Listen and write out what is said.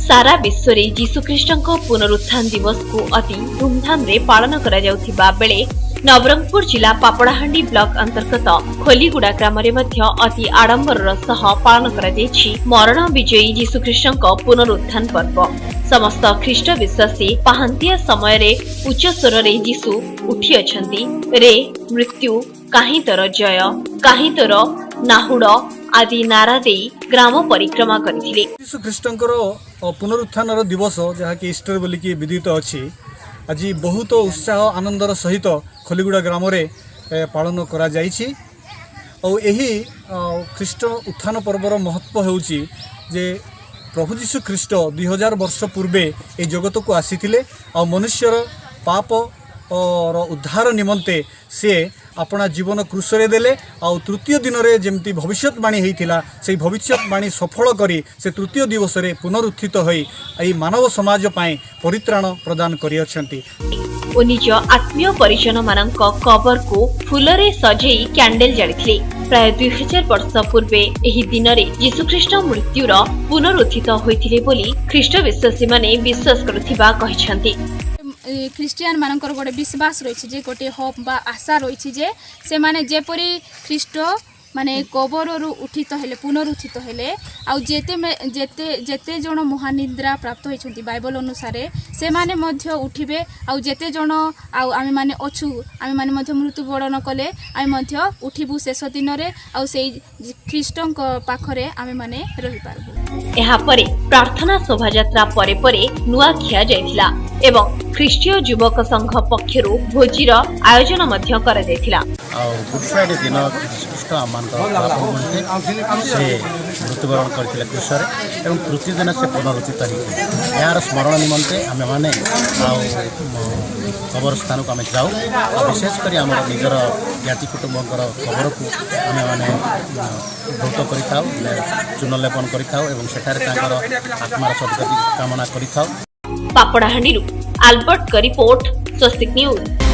सारा विश्व रे जीशुख्रीष्टଙ୍କ पुनरुत्थान दिवस को अति धूमधाम रे पालन करा जाउथिबा बेले नवरंगपुर जिला पापड़ाहांडी ब्लॉक अंतर्गत खोलीगुड़ा ग्राम रे मध्य अति आडंबर सह पालन करा जायछि मरण विजयी जीशुख्रीष्टଙ୍କ पुनरुत्थान पर्व। समस्त ख्रीष्ट विश्वासी पहांतिया समय रे उच्च स्वर रे जीशु उठी अछंती रे मृत्यु काहीं तर जय काहीं तर नाहुड़ आदि नारा दे ग्राम परिक्रमा करथिले। यीशु ख्रीष्टंकर पुनरुत्थान दिवस जहाँकि ईस्टर बोलिकी विदित अछि आज बहुत उत्साह आनंदर सहित खोलीगुड़ा ग्राम रे पालन करा जाइछि। और यही ख्रीष्ट उत्थान पर्वर महत्व हेउछि जे प्रभु यीशु ख्रीष्ट 2000 वर्ष पूर्वे ए जगत को आसीथिले और मनुष्यर पाप और उद्धार निमंते से अपना जीवन क्रूसरे देले और तृतीय दिन रे जेमती भविष्यवाणी होइथिला से भविष्यवाणी सफल करी से तृतीय दिवस रे पुनरुत्थित होई एई मानव समाज पाए परित्राण प्रदान करियछंती। ओ निज आत्मीय परिजन मानक कबर को फूलरे सजेई कैंडल जालिथिले। प्राय 2000 वर्ष पूर्वे एही दिन रे यीशुख्रीष्ट मृत्युर पुनरुत्थित होइथिले बोली ख्रीष्ट विश्वासी माने विश्वास करथिबा कहिसंती। ख्रीस्टियान मानकर गोटे विश्वास रही जे गोटे होप बा आशा रही जे से माने जेपरी ख्रीष्ट माने कबर उठित हेले पुनरुत्थित हेले आउ जेते जन महानिद्रा प्राप्त होइछंती बाइबल अनुसार से माने मध्य उठिबे आउ जेते जन आउ आमे माने अछु आमे माने मध्य मृत्यु वरण कले आमे मध्य उठिबु शेष दिन रे आउ सेई ख्रीष्टंक पाखरे आमे माने रहि पारबु। एहा परे प्रार्थना शोभायात्रा परे परे नुआ खिया जायथिला एवं ख्रीष्टीय युवक संघ पक्षरु भोजीर आयोजन मध्य करा जायथिला। गुड फ्राइडे दिन ख्रीष्ट से मृत्युवरण करते क्रूसरे एवं तृतीय दिन से पुनरुत्थित होते यार स्मरण निमंते आम मैंने कबर स्थान को आम जाऊ विशेषकर आम निजर ज्ञाति कुटुंब खबर को आम मैंने धौत कर चून लेपन कर आत्मार सदगति कामना कर। पापड़ाहांडी आल्बर्ट का रिपोर्ट स्वस्तिक न्यूज।